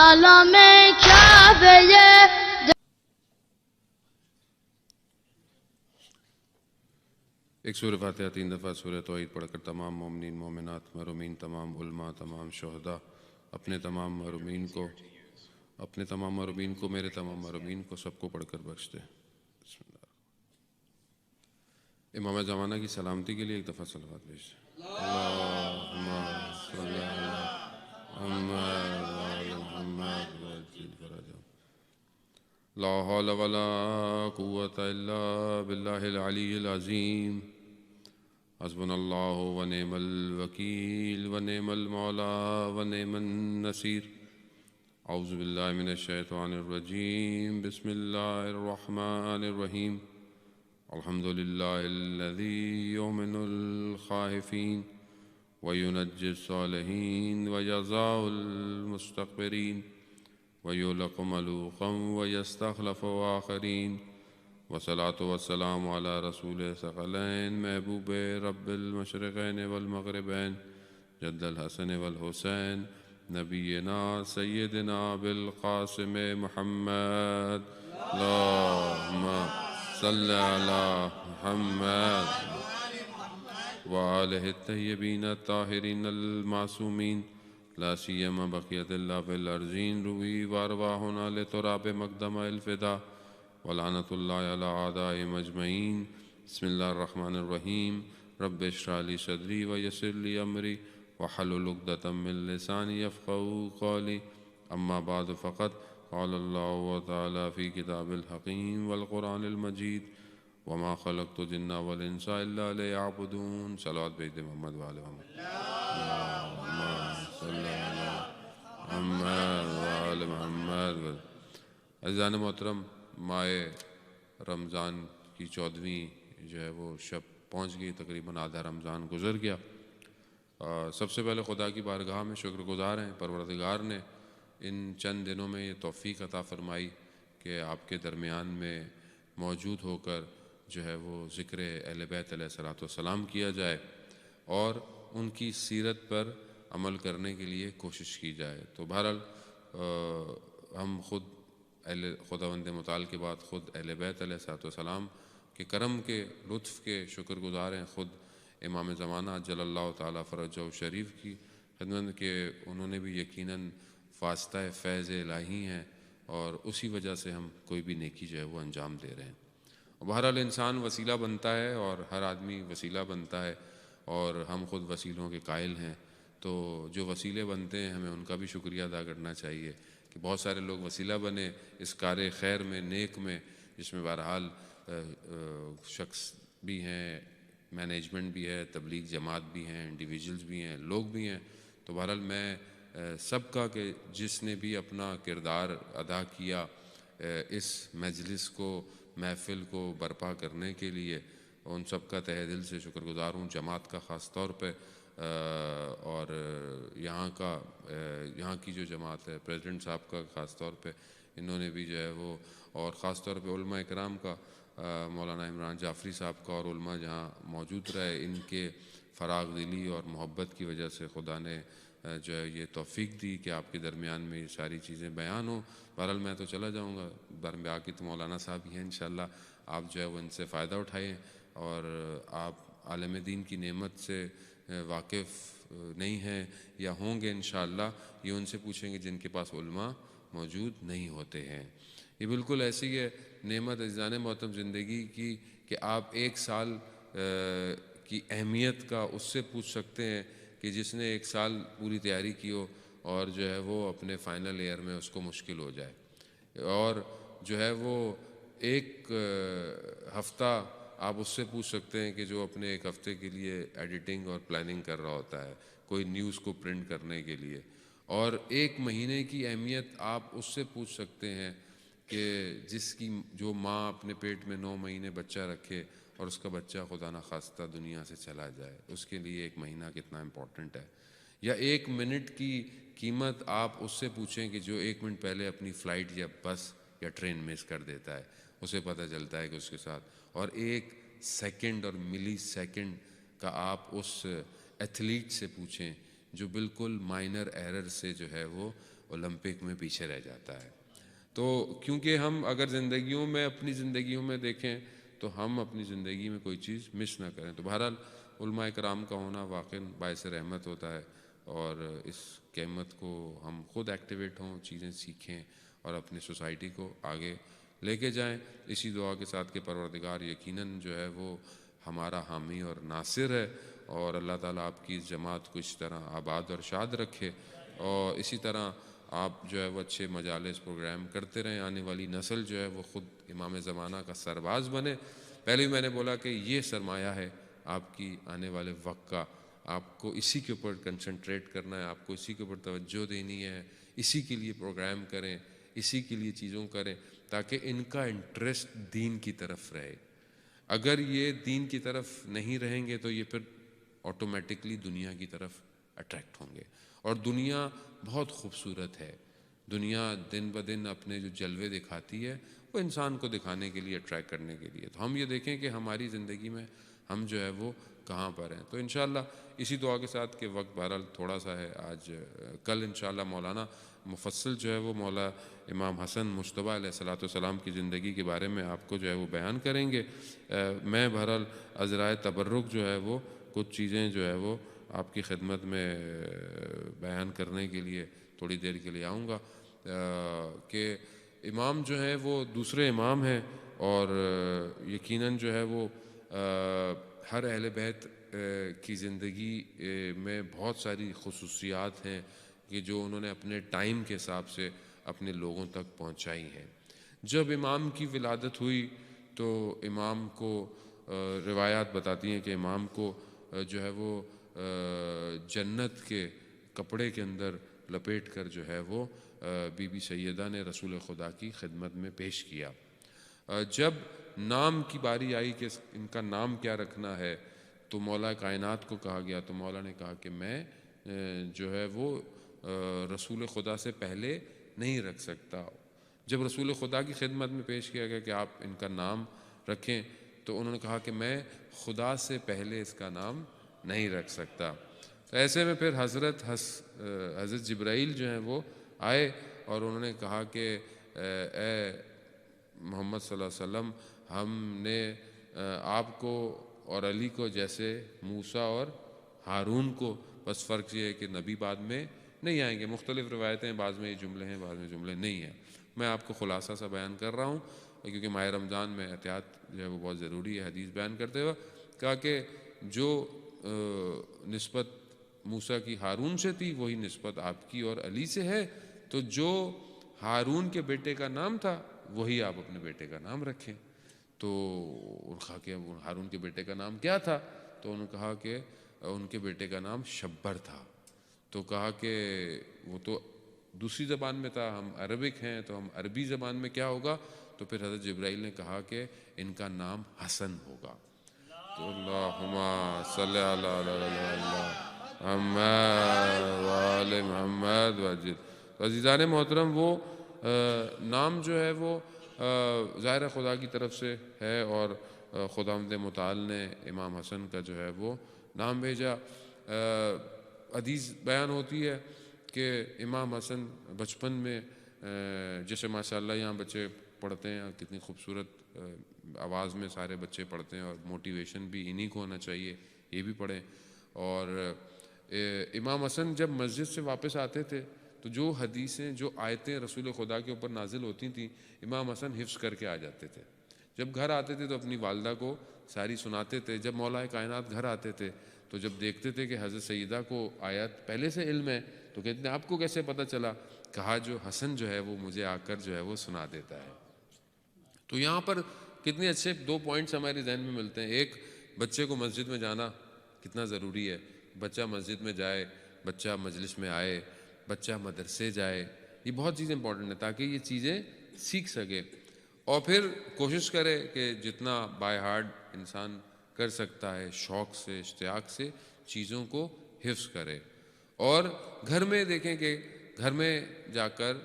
عالم کعبه ایک سورہ فاتحہ 3 دفعہ سورہ توحید پڑھ کر تمام مومنین مومنات محرومین تمام علماء تمام شہداء اپنے تمام محرومین کو میرے تمام محرومین کو سب کو پڑھ کر بخش دے۔ بسم اللہ۔ امام زمانہ کی سلامتی کے لیے ایک دفعہ صلوات بھیج دیں۔ اللہم صلی علی محمد وعلی محمد وعجل فرجهم۔ لا حول ولا قوة الا باللہ العلی العظیم۔ حسبنا اللہ ونعم الوکیل ونعم المولا ونعم النصیر۔ اعوذ باللہ من الشیطان الرجیم، بسم اللہ الرحمن الرحیم۔ الحمدللہ الذی یؤمن الخائفین وینجی الصالحین ویجزاء المستغفرین ویغلق ملوقا ویستخلف آخرین، والصلاة والسلام علی رسول ثقلین محبوب رب المشرقین والمغربین جد الحسن والحسین نبینا سیدنا بالقاسم محمد۔ اللہم صلی علی محمد وآلہ الطیبین الطاہرین المعصومین، لا سیما بقیت اللہ فی الارضین، روحی وارواحنا لتراب مقدم الفدا، ولعنت اللہ علی اعدائهم اجمعین۔ بسم اللہ الرحمن الرحیم۔ رب اشرح لی صدری ویسر لی امری واحلل عقدۃ من لسانی یفقہوا قولی، اما بعد فقد قال اللہ تعالی فی کتاب الحکیم والقرآن المجید، وما خلقت الجن والانس الا لیعبدون۔ صلوات بھیج دے محمد وآل محمد۔ اللہم صلی علی محمد وآل محمد۔ عزیزان محترم، ماہ رمضان کی 14ویں جو ہے وہ شب پہنچ گئی، تقریباً آدھا رمضان گزر گیا۔ سب سے پہلے خدا کی بارگاہ میں شکر گزار ہیں، پروردگار نے ان چند دنوں میں یہ توفیق عطا فرمائی کہ آپ کے درمیان میں موجود ہو کر جو ہے وہ ذکر اہل بیت علیہ الصلوۃ والسلام کیا جائے اور ان کی سیرت پر عمل کرنے کے لیے کوشش کی جائے۔ تو بہرحال ہم خود خداوند متعال کے بعد خود اہل بیت علیہ الصلوۃ والسلام کے کرم کے لطف کے شکر گزار ہیں، خود امام زمانہ جل اللہ تعالیٰ فرجہ شریف کی خدمت کہ انہوں نے بھی یقیناً واسطہ فیض الہی ہیں اور اسی وجہ سے ہم کوئی بھی نیکی جو ہے وہ انجام دے رہے ہیں۔ بہرحال انسان وسیلہ بنتا ہے اور ہر آدمی وسیلہ بنتا ہے اور ہم خود وسیلوں کے قائل ہیں، تو جو وسیلے بنتے ہیں ہمیں ان کا بھی شکریہ ادا کرنا چاہیے کہ بہت سارے لوگ وسیلہ بنے اس کار خیر میں، نیک میں، جس میں بہرحال شخص بھی ہیں، مینجمنٹ بھی ہے، تبلیغ جماعت بھی ہیں، انڈیویجولز بھی ہیں، لوگ بھی ہیں۔ تو بہرحال میں سب کا کہ جس نے بھی اپنا کردار ادا کیا اس مجلس کو، محفل کو برپا کرنے کے لیے، ان سب کا تہہ دل سے شکر گزار ہوں، جماعت کا خاص طور پہ اور یہاں کی جو جماعت ہے، پریزیڈنٹ صاحب کا خاص طور پہ انہوں نے بھی جو ہے وہ، اور خاص طور پہ علماء اکرام کا، مولانا عمران جعفری صاحب کا، اور علماء جہاں موجود رہے، ان کے فراغ دلی اور محبت کی وجہ سے خدا نے جو ہے یہ توفیق دی کہ آپ کے درمیان میں یہ ساری چیزیں بیان ہوں۔ بہرحال میں تو چلا جاؤں گا، باقی تو مولانا صاحب ہی ہیں، انشاءاللہ آپ جو ہے وہ ان سے فائدہ اٹھائیں، اور آپ عالم دین کی نعمت سے واقف نہیں ہیں یا ہوں گے انشاءاللہ، یہ ان سے پوچھیں گے جن کے پاس علماء موجود نہیں ہوتے ہیں۔ یہ بالکل ایسی ہے نعمت عزیزان محترم زندگی کی کہ آپ ایک سال کی اہمیت کا اس سے پوچھ سکتے ہیں کہ جس نے ایک سال پوری تیاری کی ہو اور جو ہے وہ اپنے فائنل ایئر میں اس کو مشکل ہو جائے، اور جو ہے وہ ایک ہفتہ آپ اس سے پوچھ سکتے ہیں کہ جو اپنے ایک ہفتے کے لیے ایڈیٹنگ اور پلاننگ کر رہا ہوتا ہے کوئی نیوز کو پرنٹ کرنے کے لیے، اور ایک مہینے کی اہمیت آپ اس سے پوچھ سکتے ہیں کہ جس کی جو ماں اپنے پیٹ میں 9 مہینے بچہ رکھے اور اس کا بچہ خدا نخواستہ دنیا سے چلا جائے، اس کے لیے ایک مہینہ کتنا امپورٹنٹ ہے۔ یا 1 منٹ کی قیمت آپ اس سے پوچھیں کہ جو 1 منٹ پہلے اپنی فلائٹ یا بس یا ٹرین مس کر دیتا ہے، اسے پتہ چلتا ہے کہ اس کے ساتھ، اور 1 سیکنڈ اور ملی سیکنڈ کا آپ اس ایتھلیٹ سے پوچھیں جو بالکل مائنر ایرر سے جو ہے وہ اولمپک میں پیچھے رہ جاتا ہے۔ تو کیونکہ ہم اگر زندگیوں میں اپنی زندگیوں میں دیکھیں تو ہم اپنی زندگی میں کوئی چیز مس نہ کریں۔ تو بہرحال علماء کرام کا ہونا واقعی باعث رحمت ہوتا ہے، اور اس قیمت کو ہم خود ایکٹیویٹ ہوں، چیزیں سیکھیں اور اپنی سوسائٹی کو آگے لے کے جائیں، اسی دعا کے ساتھ کہ پروردگار یقیناً جو ہے وہ ہمارا حامی اور ناصر ہے، اور اللہ تعالیٰ آپ کی اس جماعت کو اس طرح آباد اور شاد رکھے، اور اسی طرح آپ جو ہے وہ اچھے مجالس پروگرام کرتے رہیں، آنے والی نسل جو ہے وہ خود امام زمانہ کا سرباز بنے۔ پہلے بھی میں نے بولا کہ یہ سرمایہ ہے آپ کی آنے والے وقت کا، آپ کو اسی کے اوپر کنسنٹریٹ کرنا ہے، آپ کو اسی کے اوپر توجہ دینی ہے، اسی کے لیے پروگرام کریں، اسی کے لیے چیزوں کریں تاکہ ان کا انٹرسٹ دین کی طرف رہے۔ اگر یہ دین کی طرف نہیں رہیں گے تو یہ پھر آٹومیٹکلی دنیا کی طرف اٹریکٹ ہوں گے، اور دنیا بہت خوبصورت ہے، دنیا دن بدن اپنے جو جلوے دکھاتی ہے وہ انسان کو دکھانے کے لیے، اٹریکٹ کرنے کے لیے۔ تو ہم یہ دیکھیں کہ ہماری زندگی میں ہم جو ہے وہ کہاں پر ہیں۔ تو انشاءاللہ اسی دعا کے ساتھ کہ وقت بہرحال تھوڑا سا ہے آج، کل انشاءاللہ مولانا مفصل جو ہے وہ مولا امام حسن مجتبیٰ علیہ الصلوۃ والسلام کی زندگی کے بارے میں آپ کو جو ہے وہ بیان کریں گے۔ میں بہرحال عذرائے تبرک جو ہے وہ کچھ چیزیں جو ہے وہ آپ کی خدمت میں بیان کرنے کے لیے تھوڑی دیر کے لیے آؤں گا، کہ امام جو ہے وہ دوسرے امام ہیں، اور یقیناً جو ہے وہ ہر اہل بیت کی زندگی میں بہت ساری خصوصیات ہیں کہ جو انہوں نے اپنے ٹائم کے حساب سے اپنے لوگوں تک پہنچائی ہیں۔ جب امام کی ولادت ہوئی تو امام کو روایات بتاتی ہیں کہ امام کو جو ہے وہ جنت کے کپڑے کے اندر لپیٹ کر جو ہے وہ بی بی سیدہ نے رسول خدا کی خدمت میں پیش کیا۔ جب نام کی باری آئی کہ ان کا نام کیا رکھنا ہے تو مولا کائنات کو کہا گیا، تو مولا نے کہا کہ میں جو ہے وہ رسول خدا سے پہلے نہیں رکھ سکتا۔ جب رسول خدا کی خدمت میں پیش کیا گیا کہ آپ ان کا نام رکھیں تو انہوں نے کہا کہ میں خدا سے پہلے اس کا نام نہیں رکھ سکتا۔ تو ایسے میں پھر حضرت جبرائیل جو ہیں وہ آئے اور انہوں نے کہا کہ اے محمد صلی اللہ علیہ وسلم، ہم نے آپ کو اور علی کو جیسے موسیٰ اور ہارون کو، بس فرق یہ ہے کہ نبی بعد میں نہیں آئیں گے۔ مختلف روایتیں، بعض میں یہ جملے ہیں، بعض میں جملے نہیں ہیں۔ میں آپ کو خلاصہ سا بیان کر رہا ہوں کیونکہ ماہ رمضان میں احتیاط جو ہے وہ بہت ضروری ہے۔ حدیث بیان کرتے ہوئے کہا کہ جو نسبت موسیٰ کی ہارون سے تھی وہی نسبت آپ کی اور علی سے ہے، تو جو ہارون کے بیٹے کا نام تھا وہی آپ اپنے بیٹے کا نام رکھیں۔ تو انہوں نے کہا کہ ہارون کے بیٹے کا نام کیا تھا؟ تو انہوں نے کہا کہ ان کے بیٹے کا نام شبر تھا۔ تو کہا کہ وہ تو دوسری زبان میں تھا، ہم عربک ہیں تو ہم عربی زبان میں کیا ہوگا؟ تو پھر حضرت جبرائیل نے کہا کہ ان کا نام حسن ہوگا۔ تو اللہم صلی اللہ محمد وآل محمد وجد۔ عزیزان محترم، وہ نام جو ہے وہ ظاہر خدا کی طرف سے ہے، اور خداوند متعال نے امام حسن کا جو ہے وہ نام بھیجا۔ حدیث بیان ہوتی ہے کہ امام حسن بچپن میں جیسے ماشاءاللہ یہاں بچے پڑھتے ہیں، کتنی خوبصورت آواز میں سارے بچے پڑھتے ہیں، اور موٹیویشن بھی انہی کو ہونا چاہیے، یہ بھی پڑھیں۔ اور امام حسن جب مسجد سے واپس آتے تھے تو جو حدیثیں، جو آیتیں رسول خدا کے اوپر نازل ہوتی تھیں امام حسن حفظ کر کے آ جاتے تھے۔ جب گھر آتے تھے تو اپنی والدہ کو ساری سناتے تھے۔ جب مولا کائنات گھر آتے تھے تو جب دیکھتے تھے کہ حضرت سیدہ کو آیات پہلے سے علم ہے تو کہتے ہیں آپ کو کیسے پتہ چلا؟ کہا جو حسن جو ہے وہ مجھے آ کر جو ہے وہ سنا دیتا ہے۔ تو یہاں پر کتنے اچھے دو پوائنٹس ہمارے ذہن میں ملتے ہیں۔ ایک، بچے کو مسجد میں جانا کتنا ضروری ہے، بچہ مسجد میں جائے، بچہ مجلس میں آئے، بچہ مدرسے جائے، یہ بہت چیزیں امپورٹنٹ ہیں تاکہ یہ چیزیں سیکھ سکے، اور پھر کوشش کرے کہ جتنا بائی ہارٹ انسان کر سکتا ہے شوق سے، اشتیاق سے چیزوں کو حفظ کرے۔ اور گھر میں دیکھیں کہ گھر میں جا کر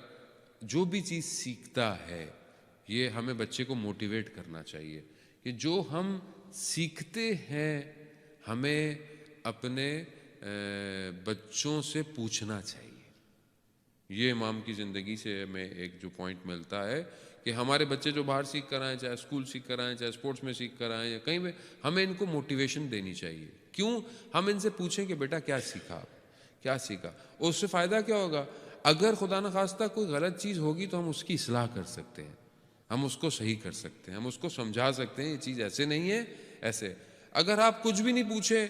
جو بھی چیز سیکھتا ہے یہ ہمیں بچے کو موٹیویٹ کرنا چاہیے کہ جو ہم سیکھتے ہیں ہمیں اپنے بچوں سے پوچھنا چاہیے۔ یہ امام کی زندگی سے ہمیں ایک جو پوائنٹ ملتا ہے کہ ہمارے بچے جو باہر سیکھ کر آئیں، چاہے اسکول سیکھ کر آئیں، چاہے اسپورٹس میں سیکھ کر آئیں یا کہیں بھی، ہمیں ان کو موٹیویشن دینی چاہیے. کیوں؟ ہم ان سے پوچھیں کہ بیٹا کیا سیکھا آپ، کیا سیکھا، اور اس سے فائدہ کیا ہوگا. اگر خدا نخواستہ کوئی غلط چیز ہوگی تو ہم اس کی اصلاح کر سکتے ہیں، ہم اس کو صحیح کر سکتے ہیں، ہم اس کو سمجھا سکتے ہیں یہ چیز ایسے نہیں ہے ایسے. اگر آپ کچھ بھی نہیں پوچھے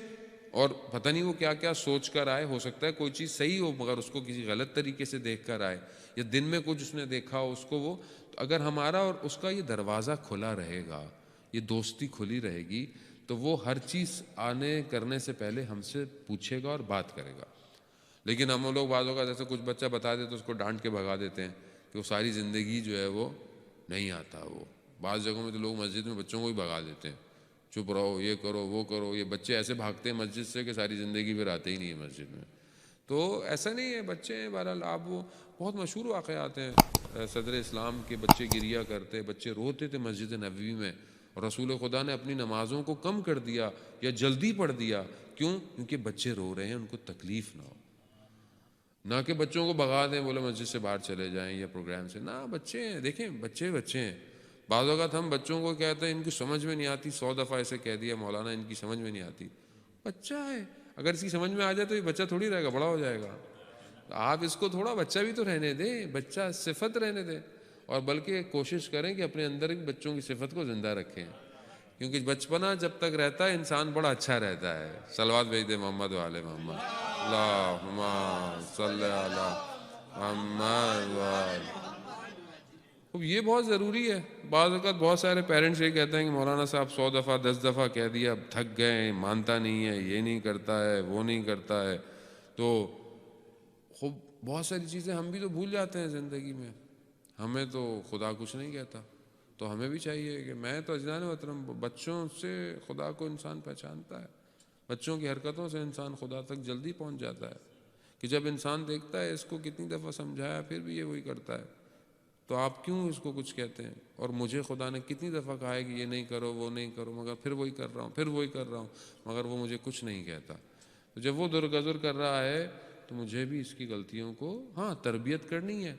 اور پتہ نہیں وہ کیا کیا سوچ کر آئے، ہو سکتا ہے کوئی چیز صحیح ہو مگر اس کو کسی غلط طریقے سے دیکھ کر آئے، یا دن میں کچھ اس نے دیکھا ہو اس کو وہ، تو اگر ہمارا اور اس کا یہ دروازہ کھلا رہے گا، یہ دوستی کھلی رہے گی، تو وہ ہر چیز آنے کرنے سے پہلے ہم سے پوچھے گا اور بات کرے گا. لیکن ہم لوگ بعضوں کا جیسے کچھ بچہ بتا دے تو اس کو ڈانٹ کے بھگا دیتے ہیں کہ وہ ساری زندگی جو ہے وہ نہیں آتا. وہ بعض جگہوں میں تو لوگ مسجد میں بچوں کو ہی بھگا دیتے ہیں، چپ رہو، یہ کرو وہ کرو. یہ بچے ایسے بھاگتے ہیں مسجد سے کہ ساری زندگی پھر آتے ہی نہیں ہے مسجد میں. تو ایسا نہیں ہے، بچے ہیں بہرحال. آپ وہ بہت مشہور واقعات ہیں، صدر اسلام کے بچے گریا کرتے، بچے روتے تھے مسجد نبوی میں، اور رسول خدا نے اپنی نمازوں کو کم کر دیا یا جلدی پڑھ دیا. کیوں؟ کیونکہ بچے رو رہے ہیں، ان کو تکلیف نہ ہو. نہ کہ بچوں کو بھگا دیں، بولے مسجد سے باہر چلے جائیں یا پروگرام سے. نہ، بچے ہیں، دیکھیں بچے ہیں. بعض اوقات ہم بچوں کو کہتے ہیں ان کی سمجھ میں نہیں آتی، 100 دفعہ ایسے کہہ دیا مولانا ان کی سمجھ میں نہیں آتی. بچہ ہے، اگر اس کی سمجھ میں آ جائے تو یہ بچہ تھوڑی رہے گا، بڑا ہو جائے گا. آپ اس کو تھوڑا بچہ بھی تو رہنے دیں، بچہ صفت رہنے دیں، اور بلکہ کوشش کریں کہ اپنے اندر بچوں کی صفت کو زندہ رکھیں. کیونکہ بچپنا جب تک رہتا ہے انسان بڑا اچھا رہتا ہے. صلوات بھیج دے محمد وعلے محمد. اللہم صلی علی محمد وعلے. یہ بہت ضروری ہے. بعض اوقات بہت سارے پیرنٹس یہ کہتے ہیں کہ مولانا صاحب 100 دفعہ 10 دفعہ کہہ دیا، اب تھک گئے، مانتا نہیں ہے، یہ نہیں کرتا ہے، وہ نہیں کرتا ہے. تو خوب بہت ساری چیزیں ہم بھی تو بھول جاتے ہیں زندگی میں. ہمیں تو خدا کچھ نہیں کہتا، تو ہمیں بھی چاہیے کہ میں تو اجنان محترم بچوں سے خدا کو انسان پہچانتا ہے. بچوں کی حرکتوں سے انسان خدا تک جلدی پہنچ جاتا ہے. کہ جب انسان دیکھتا ہے اس کو کتنی دفعہ سمجھایا پھر بھی یہ وہی کرتا ہے، تو آپ کیوں اس کو کچھ کہتے ہیں. اور مجھے خدا نے کتنی دفعہ کہا ہے کہ یہ نہیں کرو وہ نہیں کرو، مگر پھر وہی کر رہا ہوں، مگر وہ مجھے کچھ نہیں کہتا. تو جب وہ درگزر کر رہا ہے تو مجھے بھی اس کی غلطیوں کو تربیت کرنی ہے.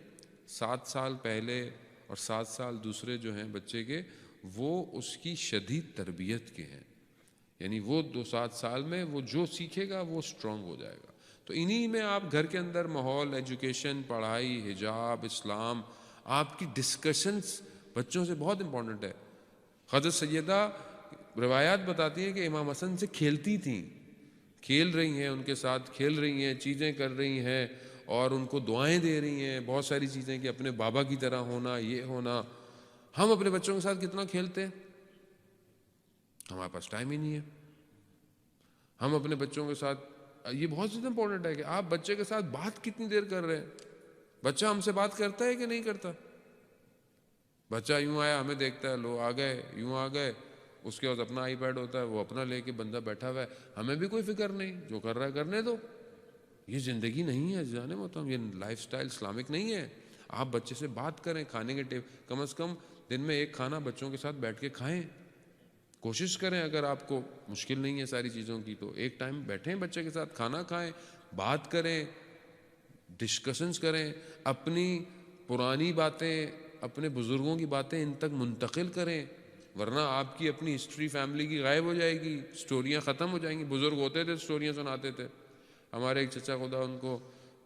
7 سال پہلے اور 7 سال دوسرے جو ہیں بچے کے، وہ اس کی شدید تربیت کے ہیں. یعنی وہ 7 سال میں وہ جو سیکھے گا وہ اسٹرانگ ہو جائے گا. تو انہی میں آپ گھر کے اندر ماحول، ایجوکیشن، پڑھائی، حجاب، اسلام، آپ کی ڈسکشنز بچوں سے بہت امپورٹنٹ ہے. حضرت سیدہ روایات بتاتی ہیں کہ امام حسن سے کھیلتی تھیں، کھیل رہی ہیں، ان کے ساتھ کھیل رہی ہیں، چیزیں کر رہی ہیں اور ان کو دعائیں دے رہی ہیں، بہت ساری چیزیں کہ اپنے بابا کی طرح ہونا، یہ ہونا. ہم اپنے بچوں کے ساتھ کتنا کھیلتے ہیں؟ ہمارے پاس ٹائم ہی نہیں ہے. ہم اپنے بچوں کے ساتھ، یہ بہت زیادہ امپورٹنٹ ہے کہ آپ بچے کے ساتھ بات کتنی دیر کر رہے ہیں. بچہ ہم سے بات کرتا ہے کہ نہیں کرتا؟ بچہ یوں آیا ہمیں دیکھتا ہے، لو آ گئے، یوں آ گئے، اس کے بعد اپنا آئی پیڈ ہوتا ہے، وہ اپنا لے کے بندہ بیٹھا ہوا ہے، ہمیں بھی کوئی فکر نہیں، جو کر رہا ہے کرنے دو. یہ زندگی نہیں ہے جانے محترم، یہ لائف سٹائل اسلامک نہیں ہے. آپ بچے سے بات کریں، کھانے کے کم از کم دن میں ایک کھانا بچوں کے ساتھ بیٹھ کے کھائیں. کوشش کریں، اگر آپ کو مشکل نہیں ہے ساری چیزوں کی تو ایک ٹائم بیٹھیں بچے کے ساتھ، کھانا کھائیں، بات کریں، ڈسکشنز کریں، اپنی پرانی باتیں، اپنے بزرگوں کی باتیں ان تک منتقل کریں. ورنہ آپ کی اپنی ہسٹری فیملی کی غائب ہو جائے گی، سٹوریاں ختم ہو جائیں گی. بزرگ ہوتے تھے سٹوریاں سناتے تھے. ہمارے ایک چچا خدا ان کو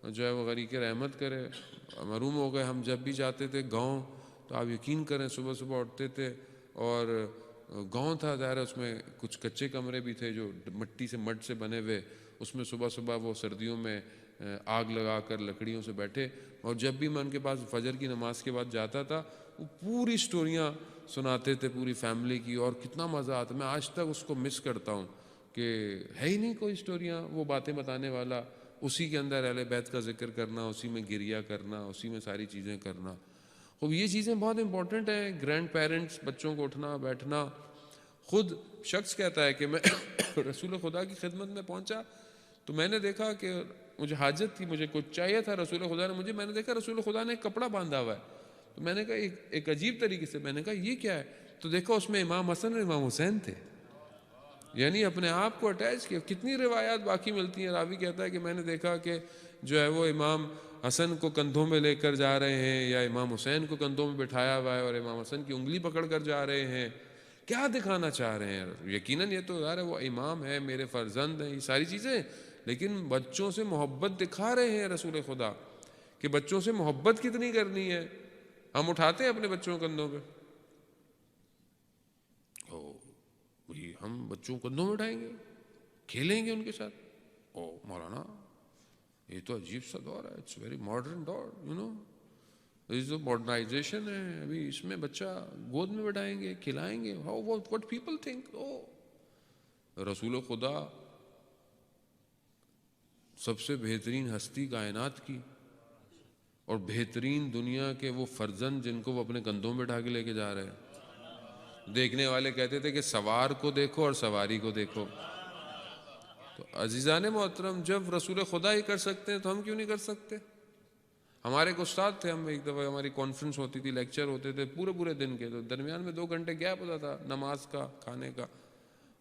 جو ہے وہ غریق رحمت کرے، محروم ہو گئے. ہم جب بھی جاتے تھے گاؤں تو آپ یقین کریں صبح صبح اٹھتے تھے، اور گاؤں تھا ظاہر، اس میں کچھ کچے کمرے بھی تھے جو مٹی سے مڈ سے بنے ہوئے، اس میں صبح صبح وہ سردیوں میں آگ لگا کر لکڑیوں سے بیٹھے. اور جب بھی میں ان کے پاس فجر کی نماز کے بعد جاتا تھا وہ پوری سٹوریاں سناتے تھے پوری فیملی کی، اور کتنا مزہ آتا. میں آج تک اس کو مس کرتا ہوں کہ ہے ہی نہیں کوئی سٹوریاں وہ باتیں بتانے والا. اسی کے اندر اہل بیت کا ذکر کرنا، اسی میں گریا کرنا، اسی میں ساری چیزیں کرنا. خوب یہ چیزیں بہت امپورٹنٹ ہیں. گرینڈ پیرنٹس، بچوں کو اٹھنا بیٹھنا. خود شخص کہتا ہے کہ میں رسول خدا کی خدمت میں پہنچا تو میں نے دیکھا کہ مجھے حاجت تھی، مجھے کچھ چاہیے تھا، رسول خدا نے میں نے دیکھا رسول خدا نے ایک کپڑا باندھا ہوا ہے. تو میں نے کہا ایک عجیب طریقے سے، میں نے کہا یہ کیا ہے؟ تو دیکھا اس میں امام حسن اور امام حسین تھے. یعنی اپنے آپ کو اٹیچ کیا. کتنی روایات باقی ملتی ہیں. راوی کہتا ہے کہ میں نے دیکھا کہ جو ہے وہ امام حسن کو کندھوں میں لے کر جا رہے ہیں یا امام حسین کو کندھوں میں بٹھایا ہوا ہے اور امام حسن کی انگلی پکڑ کر جا رہے ہیں. کیا دکھانا چاہ رہے ہیں؟ یقیناً یہ تو یار وہ امام ہے، میرے فرزند ہیں، یہ ساری چیزیں، لیکن بچوں سے محبت دکھا رہے ہیں رسول خدا کہ بچوں سے محبت کتنی کرنی ہے. ہم اٹھاتے ہیں اپنے بچوں کو کندھوں پہ، ہم بچوں کو کندھوں میں اٹھائیں گے، کھیلیں گے ان کے ساتھ. مولانا یہ تو عجیب سا دور ہے، اٹس ویری ماڈرن دور، یہ جو ماڈرنائزیشن ہے ابھی اس میں بچہ گود میں بٹھائیں گے، کھلائیں گے. How what people think. رسول خدا سب سے بہترین ہستی کائنات کی اور بہترین دنیا کے وہ فرزند جن کو وہ اپنے کندھوں میں بٹھا کے لے کے جا رہے ہیں. دیکھنے والے کہتے تھے کہ سوار کو دیکھو اور سواری کو دیکھو. تو عزیزان محترم، جب رسول خدا ہی کر سکتے ہیں تو ہم کیوں نہیں کر سکتے؟ ہمارے ایک استاد تھے، ہم ایک دفعہ ہماری کانفرنس ہوتی تھی، لیکچر ہوتے تھے پورے دن کے، تو درمیان میں 2 گھنٹے گیپ ہوتا تھا نماز کا، کھانے کا.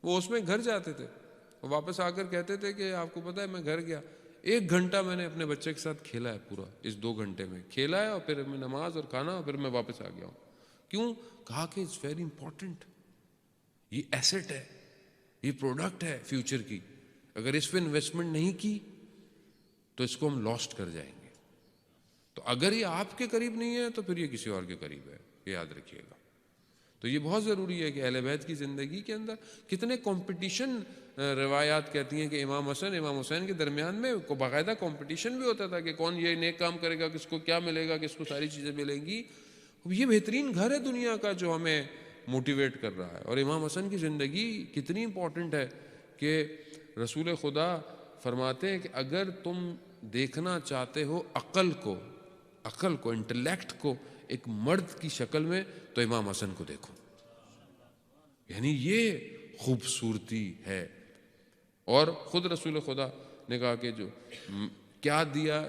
وہ اس میں گھر جاتے تھے، واپس آ کر کہتے تھے کہ آپ کو پتہ ہے میں گھر گیا 1 گھنٹہ میں نے اپنے بچے کے ساتھ کھیلا ہے، پورا اس 2 گھنٹے میں کھیلا ہے، اور پھر میں نماز اور کھانا، اور پھر میں واپس آ گیا ہوں. کیوں؟ کہا کہ اٹس ویری امپورٹنٹ، یہ ایسٹ ہے، یہ پروڈکٹ ہے فیوچر کی. اگر اس پہ انویسٹمنٹ نہیں کی تو اس کو ہم لاسٹ کر جائیں گے. تو اگر یہ آپ کے قریب نہیں ہے تو پھر یہ کسی اور کے قریب ہے، یہ یاد رکھیے گا. تو یہ بہت ضروری ہے کہ اہل بیت کی زندگی کے اندر کتنے کمپٹیشن. روایات کہتی ہیں کہ امام حسن امام حسین کے درمیان میں باقاعدہ کمپٹیشن بھی ہوتا تھا کہ کون یہ نیک کام کرے گا، کس کو کیا ملے گا، کس کو ساری چیزیں ملیں گی. یہ بہترین گھر ہے دنیا کا جو ہمیں موٹیویٹ کر رہا ہے. اور امام حسن کی زندگی کتنی امپورٹنٹ ہے کہ رسول خدا فرماتے ہیں کہ اگر تم دیکھنا چاہتے ہو عقل کو انٹلیکٹ کو ایک مرد کی شکل میں تو امام حسن کو دیکھو. یعنی یہ خوبصورتی ہے. اور خود رسول خدا نے کہا کہ جو کیا دیا،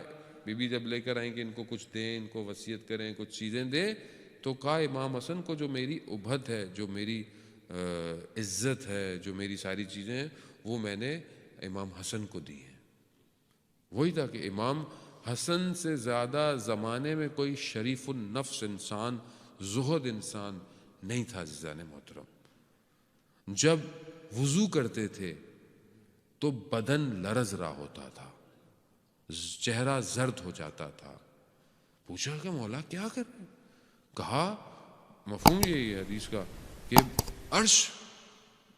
بی بی جب لے کر آئیں کہ ان کو کچھ دیں، ان کو وصیت کریں، کچھ چیزیں دیں، تو کہا امام حسن کو جو میری ابہت ہے، جو میری عزت ہے، جو میری ساری چیزیں ہیں، وہ میں نے امام حسن کو دی ہیں. وہی تھا کہ امام حسن سے زیادہ زمانے میں کوئی شریف النفس انسان، زہد انسان نہیں تھا. عزیزان محترم، جب وضو کرتے تھے تو بدن لرز رہا ہوتا تھا، چہرہ زرد ہو جاتا تھا. پوچھا کہ مولا کیا کر رہے ہیں؟ کہا مفہوم یہی ہے حدیث کا کہ عرش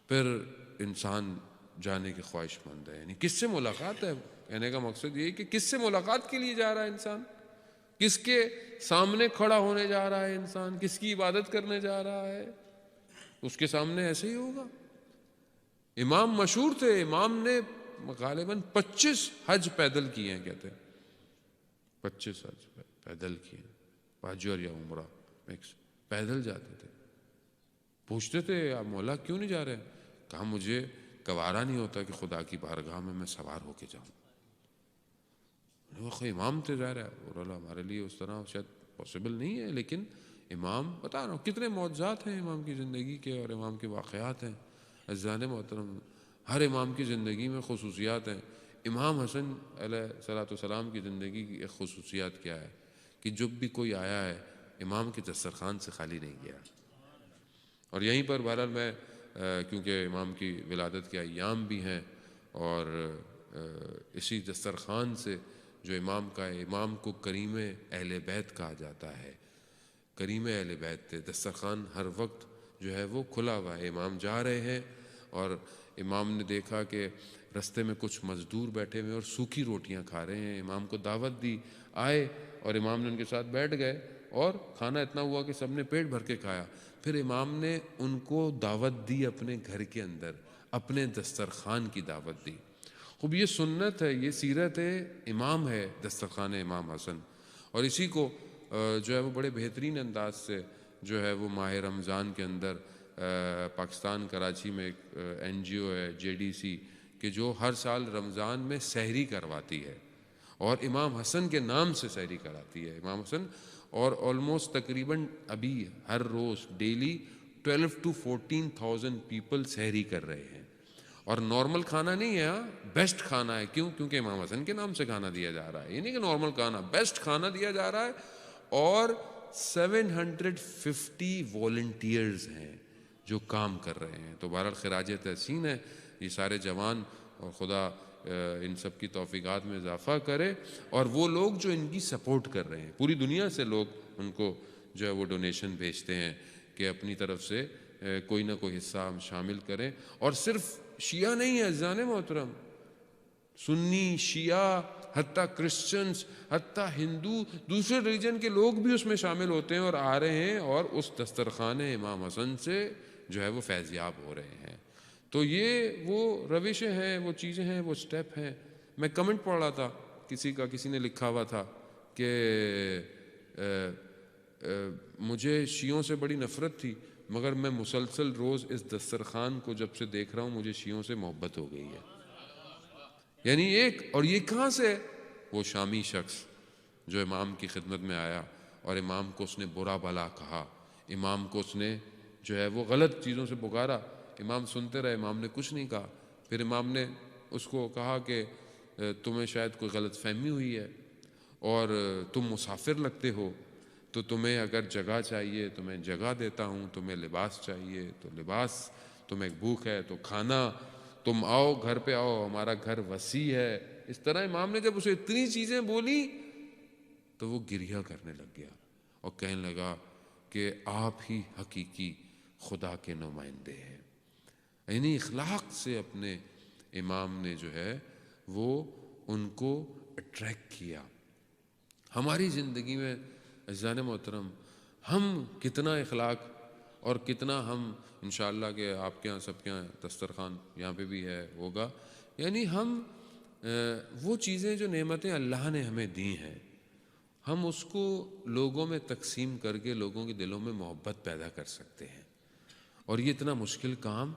پر انسان جانے کی خواہش مند ہے. یعنی کس سے ملاقات ہے؟ کہنے کا مقصد یہ کہ کس سے ملاقات کے لیے جا رہا ہے انسان، کس کے سامنے کھڑا ہونے جا رہا ہے انسان، کس کی عبادت کرنے جا رہا ہے، اس کے سامنے ایسے ہی ہوگا. امام مشہور تھے، امام نے غالباً 25 حج پیدل کیے ہیں. کہتے ہیں 25 حج پیدل کیے، حج اور یا عمرہ مکس، پیدل جاتے تھے. پوچھتے تھے آپ مولا کیوں نہیں جا رہے ہیں؟ کہا مجھے گوارا نہیں ہوتا کہ خدا کی بارگاہ میں سوار ہو کے جاؤں. وہ امام تھے، ظاہر ہے اور ہمارے لیے اس طرح شاید پاسبل نہیں ہے، لیکن امام بتا رہا ہوں کتنے معجزات ہیں امام کی زندگی کے اور امام کے واقعات ہیں. عزیزان محترم، ہر امام کی زندگی میں خصوصیات ہیں. امام حسن علیہ الصلوۃ والسلام کی زندگی کی ایک خصوصیات کیا ہے کہ جب بھی کوئی آیا ہے امام کے دسترخوان سے خالی نہیں گیا. اور یہیں پر بہرحال میں کیونکہ امام کی ولادت کے ایام بھی ہیں اور اسی دسترخوان سے جو امام کا ہے، امام کو کریم اہل بیت کہا جاتا ہے. کریم اہل بیت تھے. دسترخوان ہر وقت جو ہے وہ کھلا ہوا ہے. امام جا رہے ہیں اور امام نے دیکھا کہ رستے میں کچھ مزدور بیٹھے ہوئے اور سوکھی روٹیاں کھا رہے ہیں. امام کو دعوت دی، آئے اور امام نے ان کے ساتھ بیٹھ گئے اور کھانا اتنا ہوا کہ سب نے پیٹ بھر کے کھایا. پھر امام نے ان کو دعوت دی اپنے گھر کے اندر، اپنے دسترخوان کی دعوت دی. خوب یہ سنت ہے، یہ سیرت ہے، امام ہے دسترخوان امام حسن. اور اسی کو جو ہے وہ بڑے بہترین انداز سے جو ہے وہ ماہ رمضان کے اندر پاکستان کراچی میں ایک این جی او ہے JDC کہ جو ہر سال رمضان میں سحری کرواتی ہے اور امام حسن کے نام سے سحری کراتی ہے. امام حسن اور آلموسٹ تقریباً ابھی ہر روز ڈیلی 12 to 14,000 پیپل سحری کر رہے ہیں. اور نارمل کھانا نہیں ہے، بیسٹ کھانا ہے. کیوں؟ کیونکہ امام حسن کے نام سے کھانا دیا جا رہا ہے. یہ نہیں کہ نارمل کھانا، بیسٹ کھانا دیا جا رہا ہے. اور 750 والنٹیئرز ہیں جو کام کر رہے ہیں. تو بہرحال خراج تحسین ہے یہ سارے جوان، اور خدا ان سب کی توفیقات میں اضافہ کرے. اور وہ لوگ جو ان کی سپورٹ کر رہے ہیں، پوری دنیا سے لوگ ان کو جو ہے وہ ڈونیشن بھیجتے ہیں کہ اپنی طرف سے کوئی نہ کوئی حصہ ہم شامل کریں. اور صرف شیعہ نہیں ہے عزیزان محترم، سنی، شیعہ، حتیٰ کرسچنز، حتیٰ ہندو، دوسرے ریلیجن کے لوگ بھی اس میں شامل ہوتے ہیں اور آ رہے ہیں، اور اس دسترخوان امام حسن سے جو ہے وہ فیض یاب ہو رہے ہیں. تو یہ وہ روشیں ہیں، وہ چیزیں ہیں، وہ سٹیپ ہیں. میں کمنٹ پڑھ رہا تھا کسی نے لکھا ہوا تھا کہ مجھے شیعوں سے بڑی نفرت تھی، مگر میں مسلسل روز اس دسترخوان کو جب سے دیکھ رہا ہوں مجھے شیعوں سے محبت ہو گئی ہے. یعنی ایک، اور یہ کہاں سے؟ وہ شامی شخص جو امام کی خدمت میں آیا اور امام کو اس نے برا بھلا کہا، امام کو اس نے جو ہے وہ غلط چیزوں سے پکارا. امام سنتے رہے، امام نے کچھ نہیں کہا. پھر امام نے اس کو کہا کہ تمہیں شاید کوئی غلط فہمی ہوئی ہے، اور تم مسافر لگتے ہو، تو تمہیں اگر جگہ چاہیے تو میں جگہ دیتا ہوں، تمہیں لباس چاہیے تو لباس، تمہیں بھوک ہے تو کھانا، تم آؤ گھر پہ آؤ، ہمارا گھر وسیع ہے. اس طرح امام نے جب اسے اتنی چیزیں بولی تو وہ گریہ کرنے لگ گیا اور کہنے لگا کہ آپ ہی حقیقی خدا کے نمائندے ہیں. یعنی اخلاق سے اپنے امام نے جو ہے وہ ان کو اٹریکٹ کیا. ہماری زندگی میں عزیزان محترم ہم کتنا اخلاق اور کتنا ہم انشاءاللہ کہ آپ کے ہاں سب کے ہاں دسترخوان یہاں پہ بھی ہے، ہوگا، یعنی ہم وہ چیزیں جو نعمتیں اللہ نے ہمیں دی ہیں ہم اس کو لوگوں میں تقسیم کر کے لوگوں کے دلوں میں محبت پیدا کر سکتے ہیں. اور یہ اتنا مشکل کام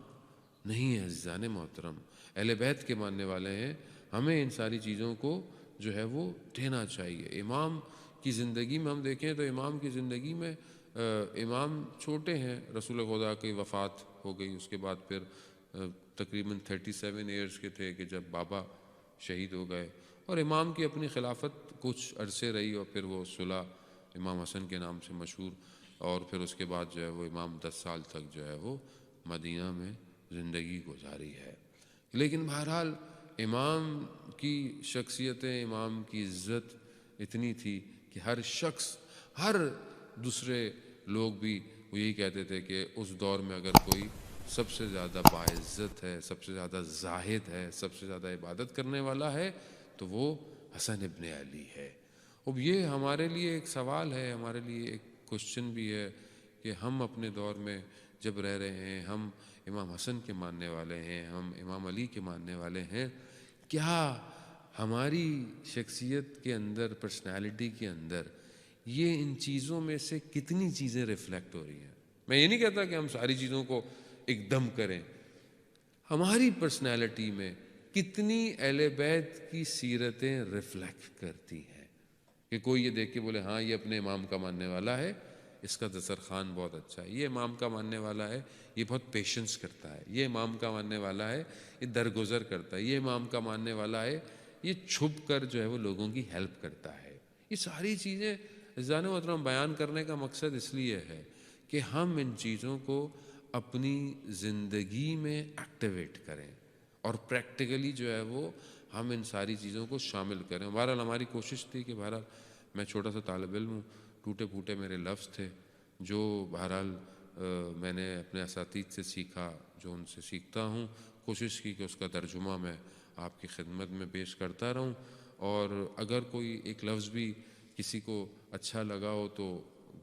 نہیں ہے عزیزان محترم. اہل بیت کے ماننے والے ہیں، ہمیں ان ساری چیزوں کو جو ہے وہ دینا چاہیے. امام کی زندگی میں ہم دیکھیں تو امام کی زندگی میں امام چھوٹے ہیں، رسول خدا کی وفات ہو گئی، اس کے بعد پھر تقریباً 37 ایئرز کے تھے کہ جب بابا شہید ہو گئے، اور امام کی اپنی خلافت کچھ عرصے رہی، اور پھر وہ صلح امام حسن کے نام سے مشہور، اور پھر اس کے بعد جو ہے وہ امام 10 سال تک جو ہے وہ مدینہ میں زندگی گزاری ہے. لیکن بہرحال امام کی شخصیتیں، امام کی عزت اتنی تھی کہ ہر شخص، ہر دوسرے لوگ بھی وہ یہی کہتے تھے کہ اس دور میں اگر کوئی سب سے زیادہ باعزت ہے، سب سے زیادہ زاہد ہے، سب سے زیادہ عبادت کرنے والا ہے تو وہ حسن ابن علی ہے. اب یہ ہمارے لیے ایک سوال ہے، ہمارے لیے ایک کوشچن بھی ہے کہ ہم اپنے دور میں جب رہ رہے ہیں، ہم امام حسن کے ماننے والے ہیں، ہم امام علی کے ماننے والے ہیں، کیا ہماری شخصیت کے اندر، پرسنالٹی کے اندر یہ ان چیزوں میں سے کتنی چیزیں ریفلیکٹ ہو رہی ہیں؟ میں یہ نہیں کہتا کہ ہم ساری چیزوں کو ایک دم کریں. ہماری پرسنالٹی میں کتنی اہل بیت کی سیرتیں ریفلیکٹ کرتی ہیں کہ کوئی یہ دیکھ کے بولے ہاں یہ اپنے امام کا ماننے والا ہے، اس کا دسترخوان بہت اچھا ہے، یہ امام کا ماننے والا ہے، یہ بہت پیشنس کرتا ہے، یہ امام کا ماننے والا ہے، یہ درگزر کرتا ہے، یہ امام کا ماننے والا ہے، یہ چھپ کر جو ہے وہ لوگوں کی ہیلپ کرتا ہے. یہ ساری چیزیں عزیزان محترم بیان کرنے کا مقصد اس لیے ہے کہ ہم ان چیزوں کو اپنی زندگی میں ایکٹیویٹ کریں اور پریکٹیکلی جو ہے وہ ہم ان ساری چیزوں کو شامل کریں. بہرحال ہماری کوشش تھی کہ بہرحال میں چھوٹا سا طالب علم ہوں، ٹوٹے پھوٹے میرے لفظ تھے جو بہرحال میں نے اپنے اساتذہ سے سیکھا، جو ان سے سیکھتا ہوں، کوشش کی کہ اس کا ترجمہ میں آپ کی خدمت میں پیش کرتا رہوں. اور اگر کوئی ایک لفظ بھی کسی کو اچھا لگا ہو تو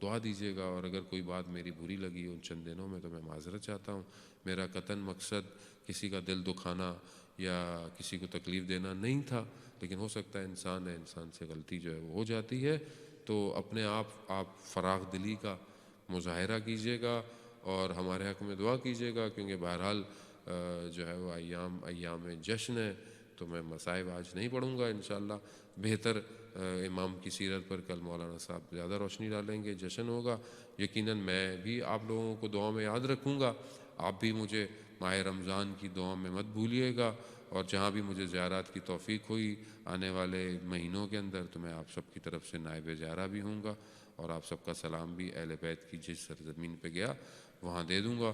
دعا دیجیے گا، اور اگر کوئی بات میری بری لگی ہو ان چند دنوں میں تو میں معذرت چاہتا ہوں. میرا قطعاً مقصد کسی کا دل دکھانا یا کسی کو تکلیف دینا نہیں تھا، لیکن ہو سکتا ہے انسان ہے، انسان سے غلطی جو ہے وہ ہو جاتی ہے. تو اپنے آپ فراغ دلی کا مظاہرہ کیجیے گا اور ہمارے حق میں دعا کیجیے گا، کیونکہ بہرحال جو ہے وہ ایام جشن ہے، تو میں مصائب آج نہیں پڑھوں گا انشاءاللہ. بہتر امام کی سیرت پر کل مولانا صاحب زیادہ روشنی ڈالیں گے، جشن ہوگا. یقیناً میں بھی آپ لوگوں کو دعا میں یاد رکھوں گا. آپ بھی مجھے ماہ رمضان کی دعاؤں میں مت بھولیے گا، اور جہاں بھی مجھے زیارات کی توفیق ہوئی آنے والے مہینوں کے اندر تو میں آپ سب کی طرف سے نائب زیارہ بھی ہوں گا، اور آپ سب کا سلام بھی اہل بیت کی جس سرزمین پہ گیا وہاں دے دوں گا۔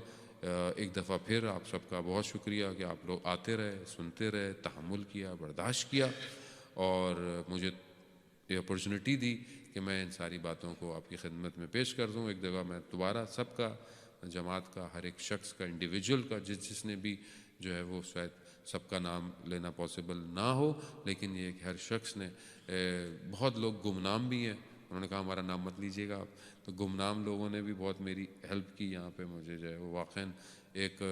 ایک دفعہ پھر آپ سب کا بہت شکریہ کہ آپ لوگ آتے رہے، سنتے رہے، تحمل کیا، برداشت کیا، اور مجھے یہ اپرچونٹی دی کہ میں ان ساری باتوں کو آپ کی خدمت میں پیش کر دوں۔ ایک دفعہ میں دوبارہ سب کا، جماعت کا، ہر ایک شخص کا، انڈیویجول کا، جس نے بھی جو ہے وہ شاید سب کا نام لینا پاسبل نہ ہو، لیکن یہ کہ ہر شخص نے، بہت لوگ گمنام بھی ہیں، انہوں نے کہا ہمارا نام مت لیجیے گا آپ، تو گمنام لوگوں نے بھی بہت میری ہیلپ کی یہاں پہ مجھے جو ہے وہ واقعاً ایک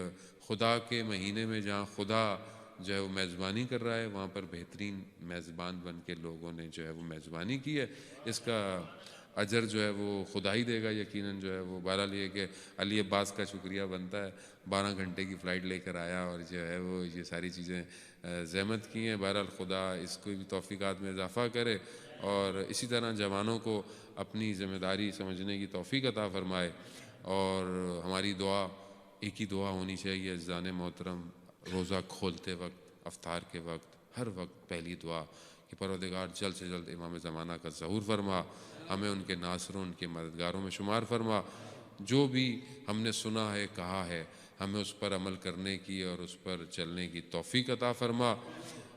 خدا کے مہینے میں جہاں خدا جو ہے وہ میزبانی کر رہا ہے وہاں پر بہترین میزبان بن کے لوگوں نے جو ہے وہ میزبانی کی ہے، اس کا اجر جو ہے وہ خدا ہی دے گا یقیناً۔ جو ہے وہ بہرحال یہ کہ علی عباس کا شکریہ بنتا ہے، 12 گھنٹے کی فلائٹ لے کر آیا اور جو ہے وہ یہ ساری چیزیں زحمت کی ہیں۔ بہرحال خدا اس کو بھی توفیقات میں اضافہ کرے، اور اسی طرح جوانوں کو اپنی ذمہ داری سمجھنے کی توفیق عطا فرمائے، اور ہماری دعا ایک ہی دعا ہونی چاہیے عزیزان محترم، روزہ کھولتے وقت، افطار کے وقت، ہر وقت پہلی دعا کہ پروردگار جلد سے جلد امام زمانہ کا ظہور فرما، ہمیں ان کے ناصروں، ان کے مددگاروں میں شمار فرما، جو بھی ہم نے سنا ہے، کہا ہے، ہمیں اس پر عمل کرنے کی اور اس پر چلنے کی توفیق عطا فرما۔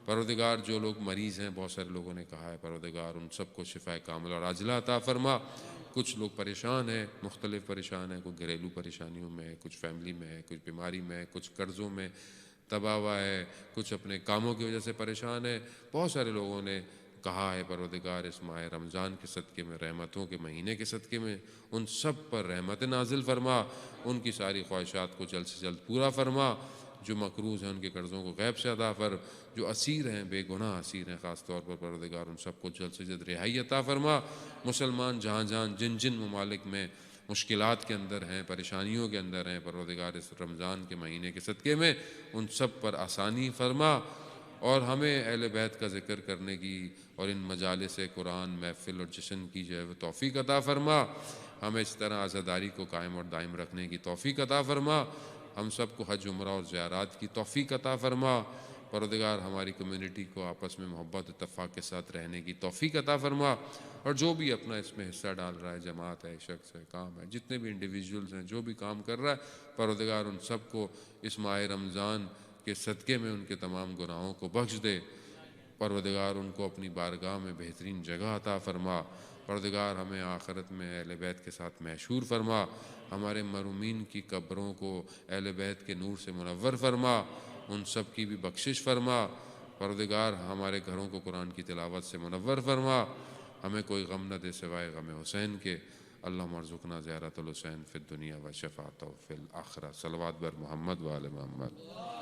پروردگار جو لوگ مریض ہیں، بہت سارے لوگوں نے کہا ہے، پروردگار ان سب کو شفائے کاملہ اور عاجلہ عطا فرما۔ کچھ لوگ پریشان ہیں، مختلف پریشان ہیں، کوئی گھریلو پریشانیوں میں ہے، کچھ فیملی میں ہے، کچھ بیماری میں ہے، کچھ قرضوں میں تباہ ہوا ہے، کچھ اپنے کاموں کی وجہ سے پریشان ہے۔ بہت سارے لوگوں نے کہا ہے پروردگار اس ماہ رمضان کے صدقے میں، رحمتوں کے مہینے کے صدقے میں ان سب پر رحمت نازل فرما، ان کی ساری خواہشات کو جلد سے جلد پورا فرما، جو مقروض ہیں ان کے قرضوں کو غیب سے ادا فر، جو اسیر ہیں، بے گناہ اسیر ہیں، خاص طور پر پروردگار ان سب کو جلد سے جلد رہائی عطا فرما۔ مسلمان جہاں جہاں جن جن ممالک میں مشکلات کے اندر ہیں، پریشانیوں کے اندر ہیں، پروردگار اس رمضان کے مہینے کے صدقے میں ان سب پر آسانی فرما، اور ہمیں اہل بیت کا ذکر کرنے کی اور ان مجالس قرآن، محفل اور جشن کی جو ہے وہ توفیق عطا فرما، ہمیں اس طرح عزاداری کو قائم اور دائم رکھنے کی توفیق عطا فرما، ہم سب کو حج، عمرہ اور زیارات کی توفیق عطا فرما۔ پروردگار ہماری کمیونٹی کو آپس میں محبت، اتفاق کے ساتھ رہنے کی توفیق عطا فرما، اور جو بھی اپنا اس میں حصہ ڈال رہا ہے، جماعت ہے، شخص ہے، کام ہے، جتنے بھی انڈیویجولز ہیں، جو بھی کام کر رہا ہے، پروردگار ان سب کو اس ماہ رمضان کے صدقے میں ان کے تمام گناہوں کو بخش دے۔ پروردگار ان کو اپنی بارگاہ میں بہترین جگہ عطا فرما۔ پروردگار ہمیں آخرت میں اہل بیت کے ساتھ محشور فرما، ہمارے مرحومین کی قبروں کو اہل بیت کے نور سے منور فرما، ان سب کی بھی بخشش فرما۔ پروردگار ہمارے گھروں کو قرآن کی تلاوت سے منور فرما، ہمیں کوئی غم نہ دے سوائے غم حسین کے۔ اللہم ارزقنا زیارت الحسین فی الدنیا و شفاعتہ فی الآخرہ۔ صلوات بر محمد و آل محمد۔